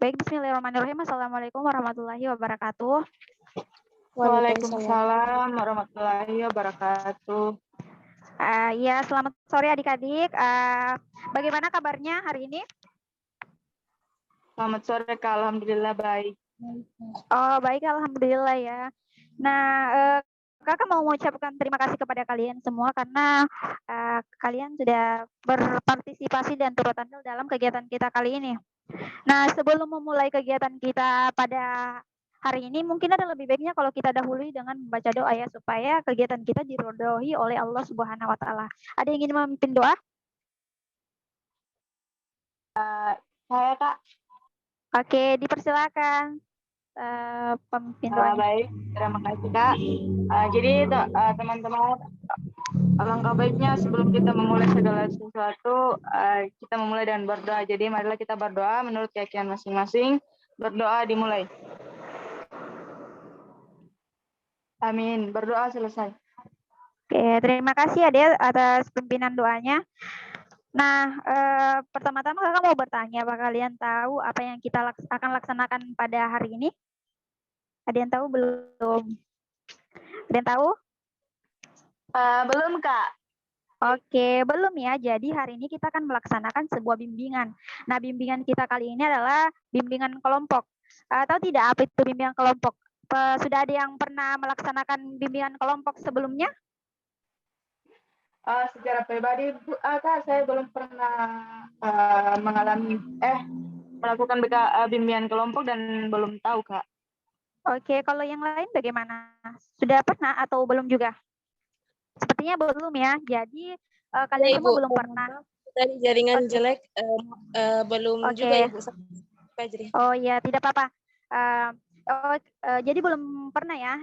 Baik, bismillahirrahmanirrahim. Assalamualaikum warahmatullahi wabarakatuh. Waalaikumsalam. Waalaikumsalam warahmatullahi wabarakatuh. Ya, selamat sore adik-adik. Bagaimana kabarnya hari ini? Selamat sore, Kak. Alhamdulillah baik. Oh, baik, alhamdulillah ya. Nah, Kakak mau mengucapkan terima kasih kepada kalian semua karena kalian sudah berpartisipasi dan turut andil dalam kegiatan kita kali ini. Nah, sebelum memulai kegiatan kita pada hari ini, mungkin ada lebih baiknya kalau kita dahului dengan membaca doa ya, supaya kegiatan kita diridhoi oleh Allah Subhanahu wa Ta'ala. Ada yang ingin memimpin doa? Saya, Kak. Oke, dipersilakan pemimpin doanya. Baik, terima kasih, Kak. Jadi, teman-teman, alangkah baiknya sebelum kita memulai segala sesuatu, kita memulai dengan berdoa. Jadi, marilah kita berdoa menurut keyakinan masing-masing. Berdoa dimulai. Amin. Berdoa selesai. Oke, terima kasih Adel atas pimpinan doanya. Nah, pertama-tama kakak mau bertanya, apa kalian tahu apa yang kita akan laksanakan pada hari ini? Ada yang tahu belum? Ada yang tahu? Belum, Kak. Oke, belum ya. Jadi hari ini kita akan melaksanakan sebuah bimbingan. Nah, bimbingan kita kali ini adalah bimbingan kelompok. Atau tidak apa itu bimbingan kelompok? Sudah ada yang pernah melaksanakan bimbingan kelompok sebelumnya? Secara pribadi, Kak, saya belum pernah melakukan bimbingan kelompok dan belum tahu, Kak. Oke, kalau yang lain bagaimana? Sudah pernah atau belum juga? Sepertinya belum ya. Jadi kalian semua belum pernah. Tadi jaringan jelek, belum juga Ibu. Oh iya, tidak apa-apa. Jadi belum pernah ya.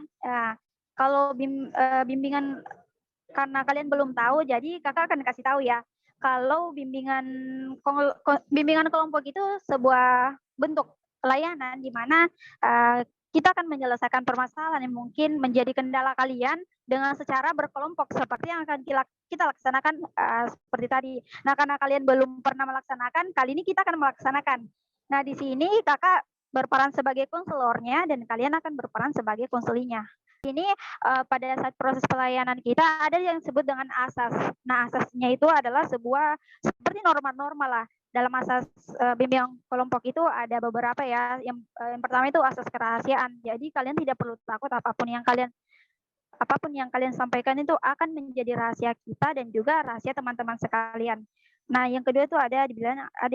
Kalau bimbingan, karena kalian belum tahu, jadi kakak akan kasih tahu ya. Kalau bimbingan kelompok itu sebuah bentuk layanan di mana kita akan menyelesaikan permasalahan yang mungkin menjadi kendala kalian dengan secara berkelompok seperti yang akan kita laksanakan seperti tadi. Nah, karena kalian belum pernah melaksanakan, kali ini kita akan melaksanakan. Nah, di sini kakak berperan sebagai konselornya dan kalian akan berperan sebagai konselinya. Ini pada saat proses pelayanan kita ada yang disebut dengan asas. Nah, asasnya itu adalah sebuah seperti norma-norma lah. Dalam asas bimbingan kelompok itu ada beberapa ya. Yang pertama itu asas kerahasiaan. Jadi kalian tidak perlu takut apapun yang kalian sampaikan itu akan menjadi rahasia kita dan juga rahasia teman-teman sekalian. Nah, yang kedua itu ada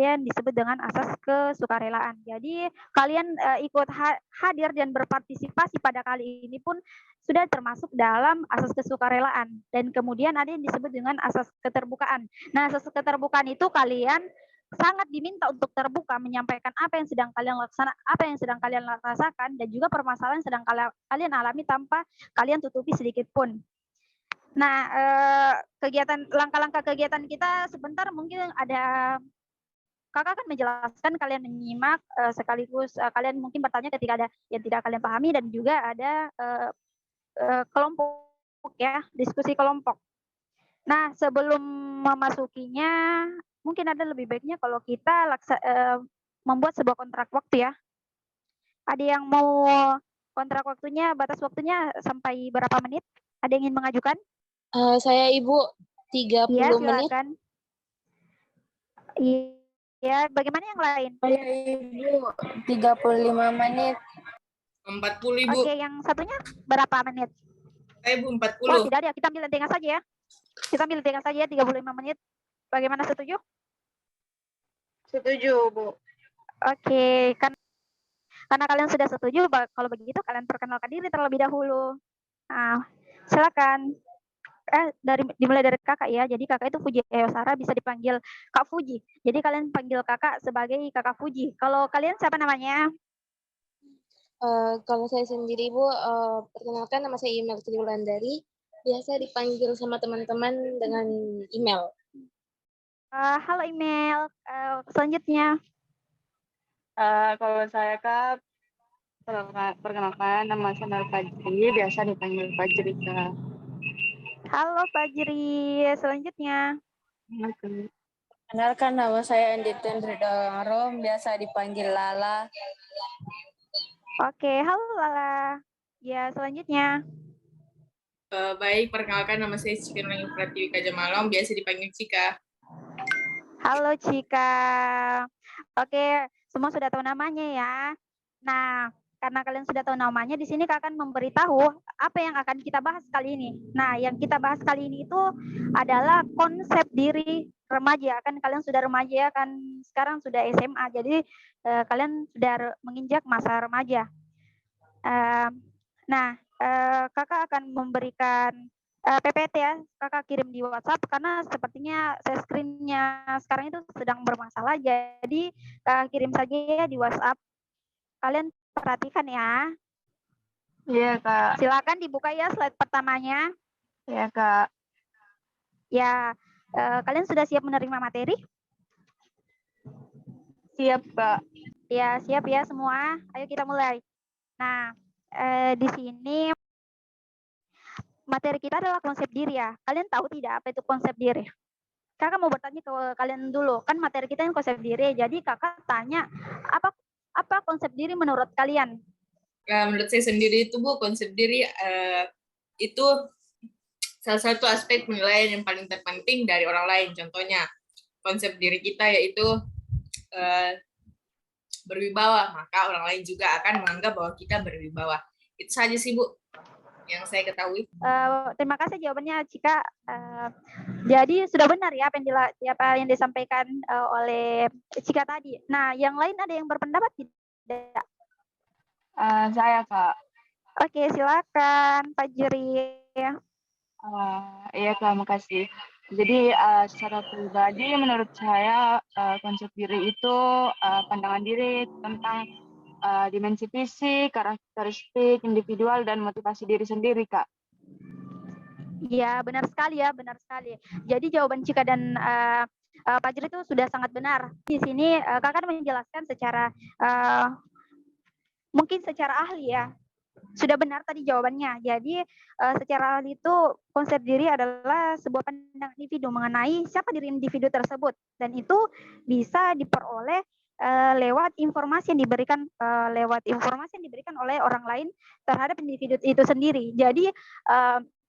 yang disebut dengan asas kesukarelaan. Jadi kalian ikut hadir dan berpartisipasi pada kali ini pun sudah termasuk dalam asas kesukarelaan. Dan kemudian ada yang disebut dengan asas keterbukaan. Nah, asas keterbukaan itu kalian sangat diminta untuk terbuka menyampaikan apa yang sedang kalian rasakan dan juga permasalahan yang sedang kalian alami tanpa kalian tutupi sedikit pun. Nah, langkah-langkah kegiatan kita sebentar mungkin ada kakak akan menjelaskan, kalian menyimak sekaligus kalian mungkin bertanya ketika ada yang tidak kalian pahami dan juga ada kelompok ya, diskusi kelompok. Nah, sebelum memasukinya mungkin ada lebih baiknya kalau kita membuat sebuah kontrak waktu ya. Ada yang mau kontrak waktunya, batas waktunya sampai berapa menit? Ada yang ingin mengajukan? Saya Ibu 30 ya, menit. Iya, bagaimana yang lain? Saya Ibu 35 menit. 40 Ibu. Oke, yang satunya berapa menit? Saya Ibu 40. Oh, tidak ada, kita ambil tengah saja ya. Kita ambil tengah saja 35 menit. Bagaimana, setuju? Setuju, Bu. Oke, karena kalian sudah setuju, kalau begitu kalian perkenalkan diri terlebih dahulu. Nah, silakan. Dimulai dari kakak ya. Jadi kakak itu Fuji Sarah, bisa dipanggil Kak Fuji. Jadi kalian panggil kakak sebagai Kakak Fuji. Kalau kalian siapa namanya? Kalau saya sendiri Bu, perkenalkan nama saya Email Triwulandari. Biasa dipanggil sama teman-teman dengan email. Halo Email. Selanjutnya. Kalau saya, Kak, perkenalkan nama saya Fajri, biasa dipanggil Fajri, Kak. Halo Fajri, selanjutnya. Kenalkan, nama saya Anditen Ridho Rom, biasa dipanggil Lala. Oke, halo Lala. Ya, selanjutnya. Baik, perkenalkan nama saya Cika Nulangi Pratiwi Kajamalong, biasa dipanggil Cika. Halo Cika. Oke, semua sudah tahu namanya ya. Nah, karena kalian sudah tahu namanya, di sini Kak akan memberitahu apa yang akan kita bahas kali ini. Nah, yang kita bahas kali ini itu adalah konsep diri remaja. Kan kalian sudah remaja, kan sekarang sudah SMA. Jadi kalian sudah menginjak masa remaja. Kakak akan memberikan PPT ya, kakak kirim di WhatsApp karena sepertinya share screen-nya sekarang itu sedang bermasalah. Jadi kakak kirim saja ya di WhatsApp. Kalian perhatikan ya. Iya, Kak. Silakan dibuka ya slide pertamanya. Iya, Kak. Ya, kalian sudah siap menerima materi? Siap, Kak. Ya, siap ya semua. Ayo kita mulai. Nah, di sini materi kita adalah konsep diri ya. Kalian tahu tidak apa itu konsep diri? Kakak mau bertanya ke kalian dulu. Kan materi kita yang konsep diri. Jadi kakak tanya apa konsep diri menurut kalian? Menurut saya sendiri itu Bu, konsep diri itu salah satu aspek penilaian yang paling terpenting dari orang lain. Contohnya konsep diri kita yaitu berwibawa, maka orang lain juga akan menganggap bahwa kita berwibawa. Itu saja sih Bu yang saya ketahui. Terima kasih jawabannya Cika. Jadi sudah benar ya apa yang disampaikan oleh Cika tadi. Nah, yang lain ada yang berpendapat tidak? Saya, Kak. Oke, silakan Pak Juri. Iya, Kak, makasih. Jadi secara pribadi menurut saya konsep diri itu pandangan diri tentang dimensi fisik, karakteristik individual, dan motivasi diri sendiri, Kak. Ya, benar sekali ya, benar sekali. Jadi jawaban Cika dan Pak Juri itu sudah sangat benar. Di sini kakak menjelaskan secara mungkin secara ahli ya. Sudah benar tadi jawabannya. Jadi secara ahli itu konsep diri adalah sebuah pandangan individu mengenai siapa diri individu tersebut, dan itu bisa diperoleh lewat informasi yang diberikan oleh orang lain terhadap individu itu sendiri. Jadi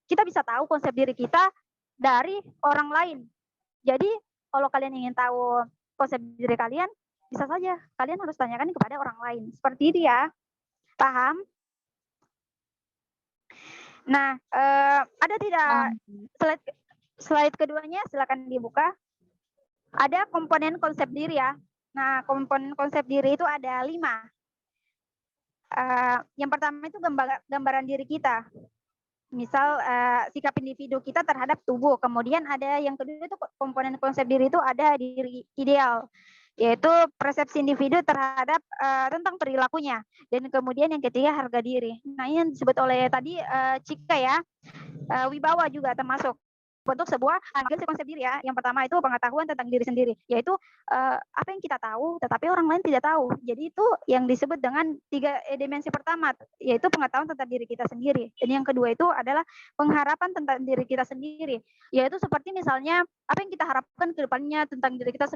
kita bisa tahu konsep diri kita dari orang lain. Jadi kalau kalian ingin tahu konsep diri kalian, bisa saja kalian harus tanyakan kepada orang lain. Seperti itu ya. Paham? Nah, ada tidak slide keduanya, silakan dibuka. Ada komponen konsep diri ya. Nah, komponen konsep diri itu ada 5. Yang pertama itu gambaran diri kita. Misal sikap individu kita terhadap tubuh. Kemudian ada yang kedua itu komponen konsep diri itu ada diri ideal, yaitu persepsi individu terhadap tentang perilakunya. Dan kemudian yang ketiga harga diri. Nah, ini yang disebut oleh tadi Cika ya, wibawa juga termasuk bentuk sebuah konsep diri ya. Yang pertama itu pengetahuan tentang diri sendiri, yaitu apa yang kita tahu tetapi orang lain tidak tahu. Jadi itu yang disebut dengan 3 dimensi pertama, yaitu pengetahuan tentang diri kita sendiri. Dan yang kedua itu adalah pengharapan tentang diri kita sendiri, yaitu seperti misalnya apa yang kita harapkan ke depannya tentang diri kita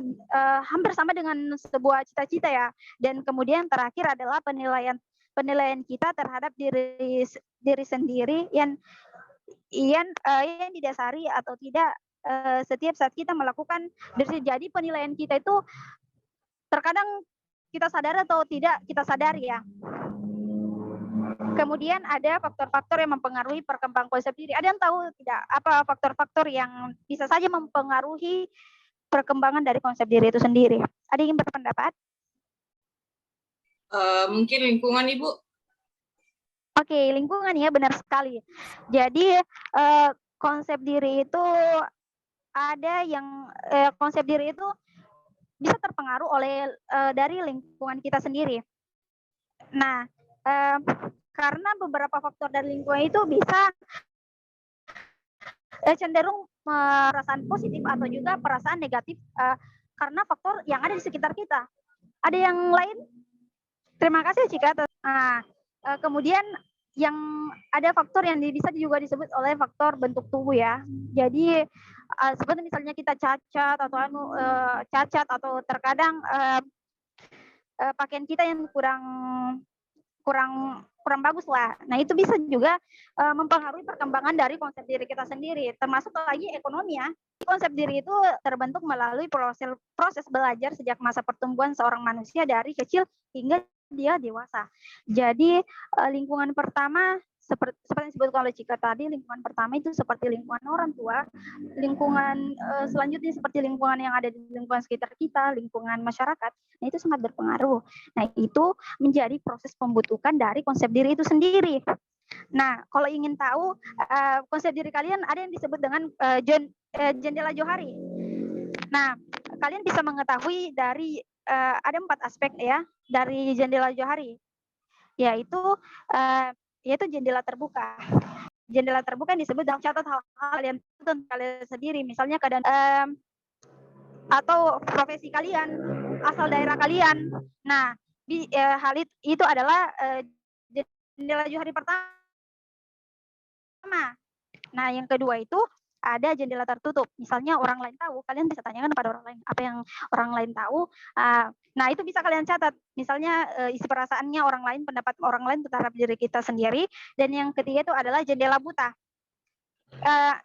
hampir sama dengan sebuah cita-cita ya. Dan kemudian terakhir adalah penilaian kita terhadap diri sendiri yang didasari atau tidak setiap saat kita melakukan. Jadi penilaian kita itu terkadang kita sadar atau tidak kita sadari ya. Kemudian ada faktor-faktor yang mempengaruhi perkembangan konsep diri. Ada yang tahu tidak apa faktor-faktor yang bisa saja mempengaruhi perkembangan dari konsep diri itu sendiri? Ada yang berpendapat? Mungkin lingkungan, Ibu. Oke, lingkungan ya, benar sekali. Jadi konsep diri itu ada yang konsep diri itu bisa terpengaruh oleh dari lingkungan kita sendiri. Nah, karena beberapa faktor dari lingkungan itu bisa cenderung perasaan positif atau juga perasaan negatif karena faktor yang ada di sekitar kita. Ada yang lain? Terima kasih Cika. Kemudian yang ada faktor yang bisa juga disebut oleh faktor bentuk tubuh ya. Jadi seperti misalnya kita cacat atau terkadang pakaian kita yang kurang kurang bagus lah. Nah, itu bisa juga mempengaruhi perkembangan dari konsep diri kita sendiri, termasuk lagi ekonomi ya. Konsep diri itu terbentuk melalui proses belajar sejak masa pertumbuhan seorang manusia dari kecil hingga dia dewasa. Jadi lingkungan pertama seperti yang disebutkan oleh Cika tadi, lingkungan pertama itu seperti lingkungan orang tua, lingkungan selanjutnya seperti lingkungan yang ada di lingkungan sekitar kita, lingkungan masyarakat. Nah, itu sangat berpengaruh. Nah, itu menjadi proses pembentukan dari konsep diri itu sendiri. Nah, kalau ingin tahu konsep diri kalian, ada yang disebut dengan jendela Johari. Nah, kalian bisa mengetahui dari ada 4 aspek ya dari jendela Johari, yaitu jendela terbuka. Jendela terbuka yang disebut dalam catat hal-hal yang tentang kalian sendiri, misalnya keadaan atau profesi kalian, asal daerah kalian. Nah, hal itu adalah jendela Johari pertama. Nah, yang kedua itu ada jendela tertutup. Misalnya orang lain tahu, kalian bisa tanyakan kepada orang lain apa yang orang lain tahu. Nah, itu bisa kalian catat. Misalnya isi perasaannya orang lain, pendapat orang lain terhadap diri kita sendiri. Dan yang ketiga itu adalah jendela buta.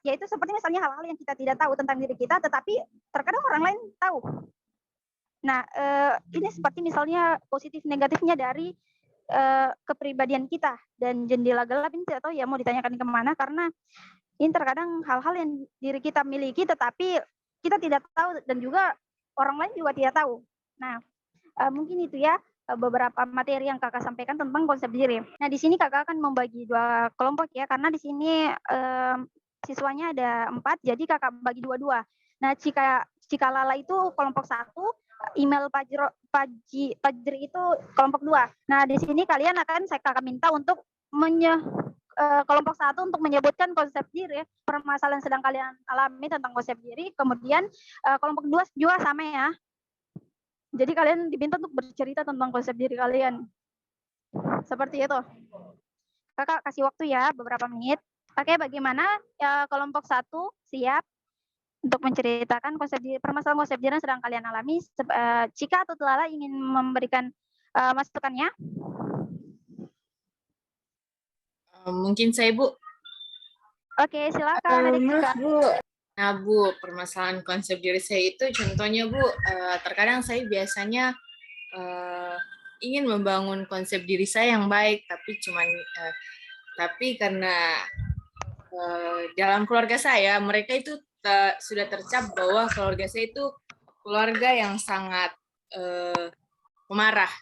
Yaitu seperti misalnya hal-hal yang kita tidak tahu tentang diri kita, tetapi terkadang orang lain tahu. Nah, ini seperti misalnya positif negatifnya dari kepribadian kita. Dan jendela gelap ini tidak tahu ya mau ditanyakan kemana, karena ini terkadang hal-hal yang diri kita miliki tetapi kita tidak tahu dan juga orang lain juga tidak tahu. Nah, mungkin itu ya beberapa materi yang kakak sampaikan tentang konsep diri. Nah, di sini kakak akan membagi 2 kelompok ya, karena di sini siswanya ada 4, jadi kakak bagi 2-2. Nah, Cika Lala itu kelompok 1, email Fajri itu kelompok 2. Nah, di sini kalian akan kakak minta untuk kelompok 1 untuk menyebutkan konsep diri, permasalahan sedang kalian alami tentang konsep diri. Kemudian kelompok 2 juga sama ya. Jadi kalian diminta untuk bercerita tentang konsep diri kalian. Seperti itu. Kakak kasih waktu ya beberapa menit. Oke, bagaimana ya, kelompok 1 siap untuk menceritakan permasalahan konsep diri yang sedang kalian alami. Cika atau Lala ingin memberikan masukannya? Mungkin saya, Bu. Oke, silakan. Maaf, Bu. Nah, Bu, permasalahan konsep diri saya itu contohnya, Bu, terkadang saya biasanya ingin membangun konsep diri saya yang baik, tapi karena dalam keluarga saya, mereka itu sudah tercap bahwa keluarga saya itu keluarga yang sangat pemarah.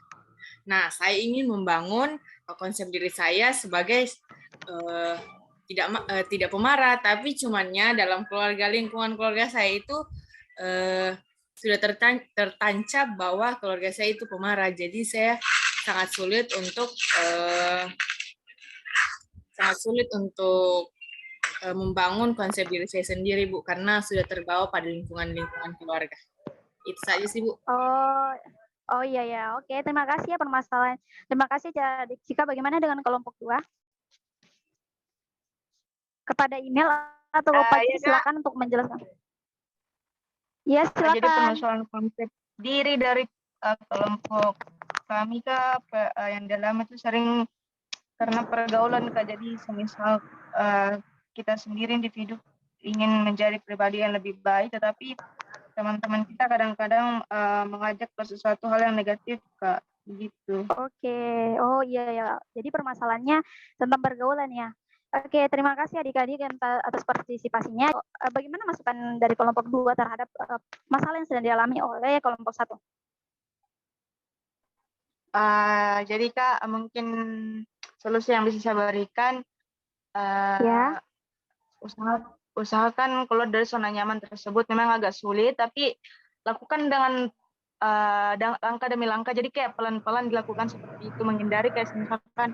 Nah, saya ingin membangun konsep diri saya sebagai tidak pemarah, tapi cumannya dalam lingkungan keluarga saya itu sudah tertancap bahwa keluarga saya itu pemarah. Jadi saya sangat sulit untuk membangun konsep diri saya sendiri, Bu, karena sudah terbawa pada lingkungan keluarga. Itu saja sih, Bu. Oh iya ya, oke, terima kasih ya permasalahan. Terima kasih Cika. Bagaimana dengan kelompok 2? Kepada email atau silakan untuk menjelaskan. Ya, silakan. Jadi permasalahan konsep diri dari kelompok kami Kak, yang dalam itu sering karena pergaulan Kak. Jadi semisal kita sendiri individu ingin menjadi pribadi yang lebih baik, tetapi teman-teman kita kadang-kadang mengajak ke sesuatu hal yang negatif Kak, begitu. Oke, oh iya ya. Jadi permasalahannya tentang pergaulan ya. Oke, terima kasih adik-adik atas partisipasinya. Bagaimana masukan dari kelompok 2 terhadap masalah yang sedang dialami oleh kelompok 1? Jadi Kak, mungkin solusi yang bisa saya berikan, Ya. usahakan keluar dari zona nyaman tersebut. Memang agak sulit, tapi lakukan dengan langkah demi langkah. Jadi kayak pelan-pelan dilakukan seperti itu, menghindari kayak misalkan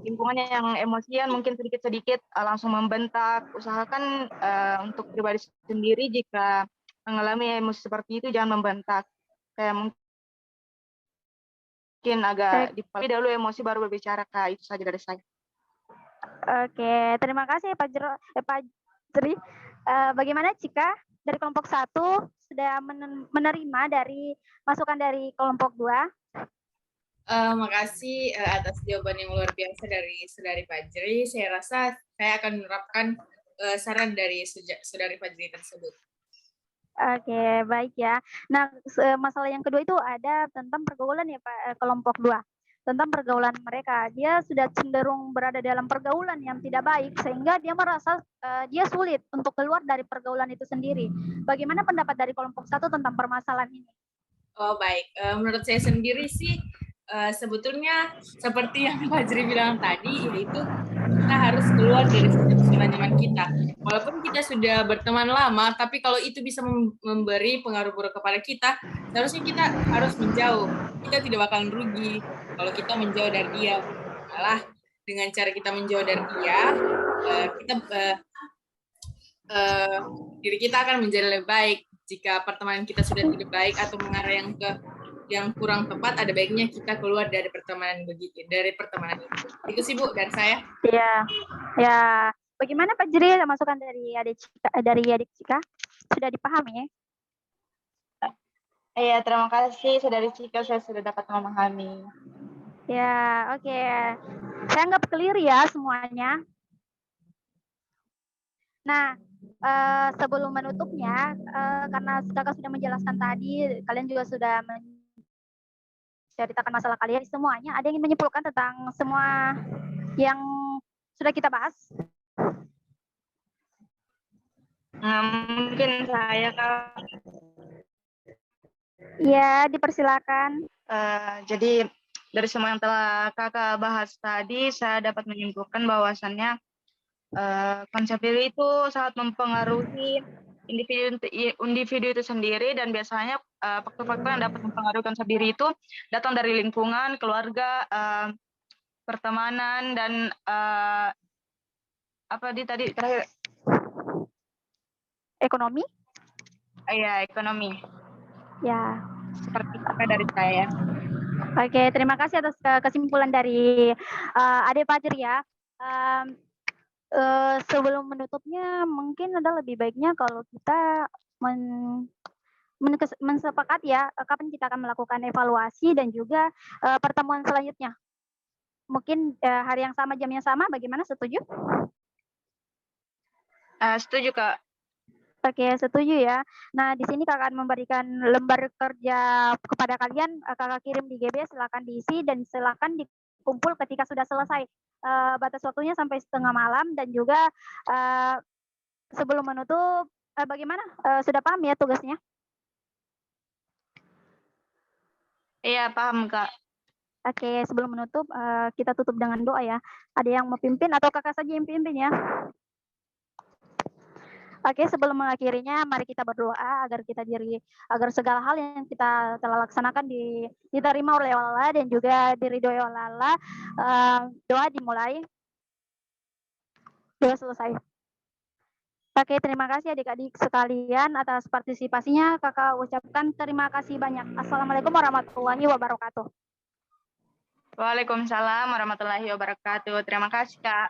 lingkungannya yang emosian mungkin sedikit-sedikit langsung membentak. Usahakan untuk pribadi sendiri jika mengalami emosi seperti itu jangan membentak. Kayak mungkin agak dipilih dulu emosi baru berbicara Kak. Itu saja dari saya. Oke, terima kasih Pak Jeri. Bagaimana jika dari kelompok 1 sudah menerima dari masukan dari kelompok 2? Makasih atas jawaban yang luar biasa dari Saudari Fajri. Saya rasa saya akan menerapkan saran dari Saudari Fajri tersebut. Oke, baik ya. Nah, masalah yang kedua itu ada tentang pergaulan ya Pak, kelompok 2. Tentang pergaulan mereka. Dia sudah cenderung berada dalam pergaulan yang tidak baik sehingga dia merasa dia sulit untuk keluar dari pergaulan itu sendiri. Bagaimana pendapat dari kelompok 1 tentang permasalahan ini? Oh baik, menurut saya sendiri sih sebetulnya seperti yang Fajri bilang tadi, yaitu kita harus keluar dari zona nyaman kita. Walaupun kita sudah berteman lama, tapi kalau itu bisa memberi pengaruh buruk kepada kita, seharusnya kita harus menjauh. Kita tidak bakalan rugi kalau kita menjauh dari dia. Malah dengan cara kita menjauh dari dia, diri kita akan menjadi lebih baik. Jika pertemanan kita sudah tidak baik atau mengarah yang kurang tepat, ada baiknya kita keluar dari pertemanan itu. Itu sih Bu dari saya. Iya, ya. Bagaimana Pak Jeri masukan dari adik Cika? Sudah dipahami ya? Iya, terima kasih Saudari Cika, saya sudah dapat memahami. Ya, oke. Saya anggap clear ya semuanya. Nah, sebelum menutupnya, karena kakak sudah menjelaskan tadi, kalian juga sudah menceritakan masalah kalian semuanya, ada yang ingin menyimpulkan tentang semua yang sudah kita bahas? Mungkin saya, Kak. Ya, dipersilakan. Jadi dari semua yang telah kakak bahas tadi, saya dapat menyimpulkan bahwasannya konsep diri itu sangat mempengaruhi individu itu sendiri, dan biasanya faktor-faktor yang dapat mempengaruhi konsep diri itu datang dari lingkungan, keluarga, pertemanan, dan tadi terakhir? Ekonomi? Iya, ekonomi. Ya. Seperti apa dari saya. Oke, terima kasih atas kesimpulan dari Ade Fajri ya. Sebelum menutupnya, mungkin ada lebih baiknya kalau kita mensepakati ya kapan kita akan melakukan evaluasi dan juga pertemuan selanjutnya. Mungkin hari yang sama, jam yang sama, bagaimana? Setuju? Setuju, Kak. Oke, setuju ya. Nah, di sini kakak akan memberikan lembar kerja kepada kalian, kakak kirim di GB, silakan diisi dan silakan dikumpul ketika sudah selesai. Batas waktunya sampai setengah malam, dan juga sebelum menutup, bagaimana? Sudah paham ya tugasnya? Iya, paham, Kak. Oke, sebelum menutup, kita tutup dengan doa ya. Ada yang mau pimpin atau kakak saja yang pimpin ya? Oke, sebelum mengakhirinya, mari kita berdoa agar segala hal yang kita telah laksanakan diterima oleh Allah dan juga diridhoi oleh Allah. Doa dimulai, doa selesai. Oke, terima kasih adik-adik sekalian atas partisipasinya. Kakak ucapkan terima kasih banyak. Assalamualaikum warahmatullahi wabarakatuh. Waalaikumsalam warahmatullahi wabarakatuh. Terima kasih, Kak.